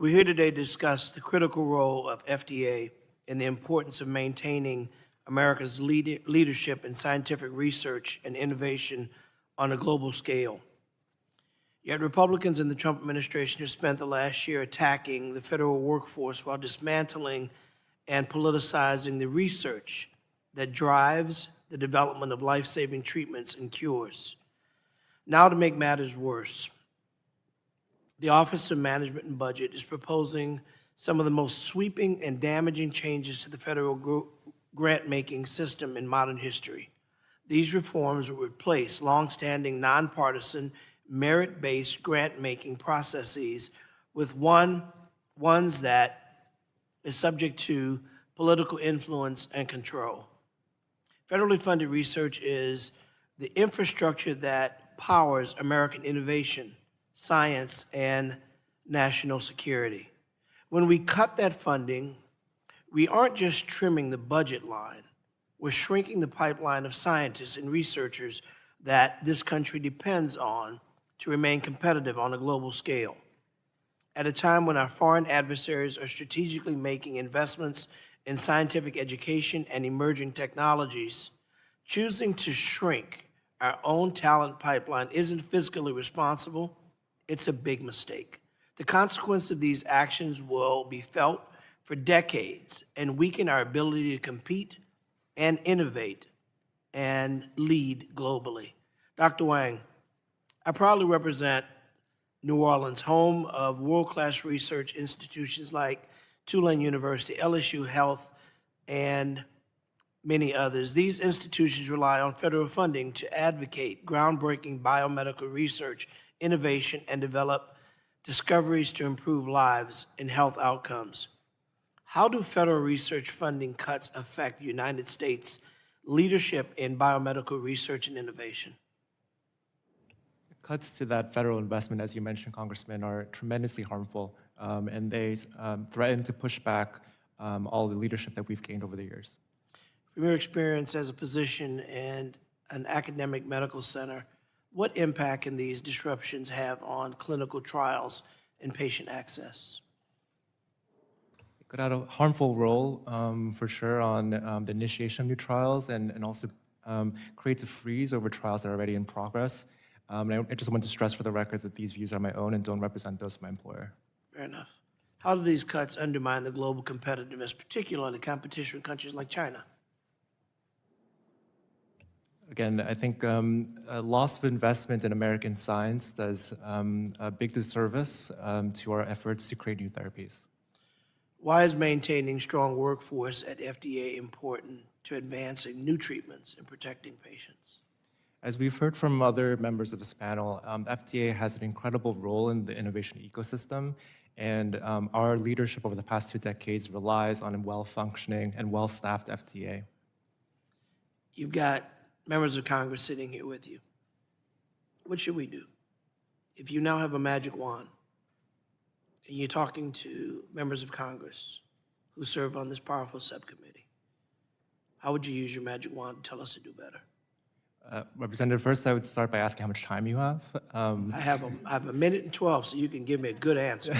We're here today to discuss the critical role of FDA and the importance of maintaining America's leadership in scientific research and innovation on a global scale. Yet Republicans in the Trump administration have spent the last year attacking the federal workforce while dismantling and politicizing the research that drives the development of life-saving treatments and cures. Now, to make matters worse, the Office of Management and Budget is proposing some of the most sweeping and damaging changes to the federal grant-making system in modern history. These reforms will replace longstanding nonpartisan, merit-based grant-making processes with ones that is subject to political influence and control. Federally funded research is the infrastructure that powers American innovation, science, and national security. When we cut that funding, we aren't just trimming the budget line, we're shrinking the pipeline of scientists and researchers that this country depends on to remain competitive on a global scale. At a time when our foreign adversaries are strategically making investments in scientific education and emerging technologies, choosing to shrink our own talent pipeline isn't fiscally responsible, it's a big mistake. The consequence of these actions will be felt for decades and weaken our ability to compete and innovate and lead globally. Dr. Wang, I proudly represent New Orleans, home of world-class research institutions like Tulane University, LSU Health, and many others. These institutions rely on federal funding to advocate groundbreaking biomedical research, innovation, and develop discoveries to improve lives and health outcomes. How do federal research funding cuts affect the United States' leadership in biomedical research and innovation? Cuts to that federal investment, as you mentioned, Congressman, are tremendously harmful, and they threaten to push back all the leadership that we've gained over the years. From your experience as a physician and an academic medical center, what impact can these disruptions have on clinical trials and patient access? It could have a harmful role, for sure, on the initiation of new trials and also creates a freeze over trials that are already in progress. And I just want to stress for the record that these views are my own and don't represent those of my employer. Fair enough. How do these cuts undermine the global competitiveness, particularly the competition with countries like China? Again, I think a loss of investment in American science does a big disservice to our efforts to create new therapies. Why is maintaining strong workforce at FDA important to advancing new treatments and protecting patients? As we've heard from other members of this panel, FDA has an incredible role in the innovation ecosystem, and our leadership over the past 2 decades relies on a well-functioning and well-staffed FDA. You've got members of Congress sitting here with you. What should we do? If you now have a magic wand and you're talking to members of Congress who serve on this powerful subcommittee, how would you use your magic wand to tell us to do better? Representative, first I would start by asking how much time you have. I have a minute and 12, so you can give me a good answer.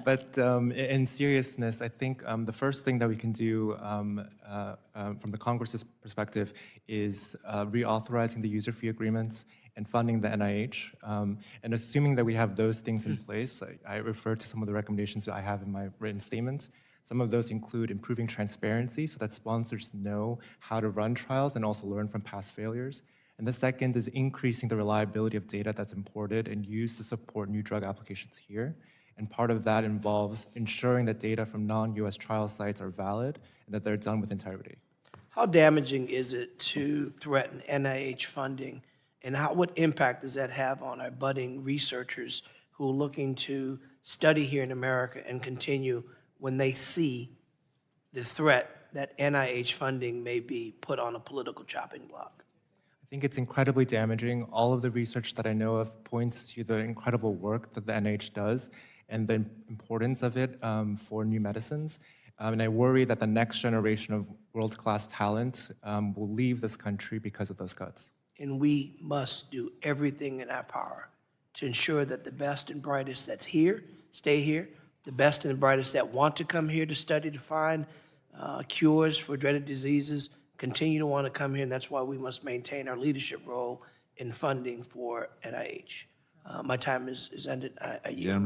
But in seriousness, I think the first thing that we can do from the Congress's perspective is reauthorizing the user fee agreements and funding the NIH. And assuming that we have those things in place, I refer to some of the recommendations that I have in my written statement. Some of those include improving transparency so that sponsors know how to run trials and also learn from past failures. And the second is increasing the reliability of data that's imported and used to support new drug applications here. And part of that involves ensuring that data from non-US trial sites are valid and that they're done with integrity. How damaging is it to threaten NIH funding, and what impact does that have on our budding researchers who are looking to study here in America and continue when they see the threat that NIH funding may be put on a political chopping block? I think it's incredibly damaging. All of the research that I know of points to the incredible work that the NIH does and the importance of it for new medicines. And I worry that the next generation of world-class talent will leave this country because of those cuts. And we must do everything in our power to ensure that the best and brightest that's here stay here, the best and the brightest that want to come here to study to find cures for dreaded diseases continue to want to come here, and that's why we must maintain our leadership role in funding for NIH. My time is ended. I yield.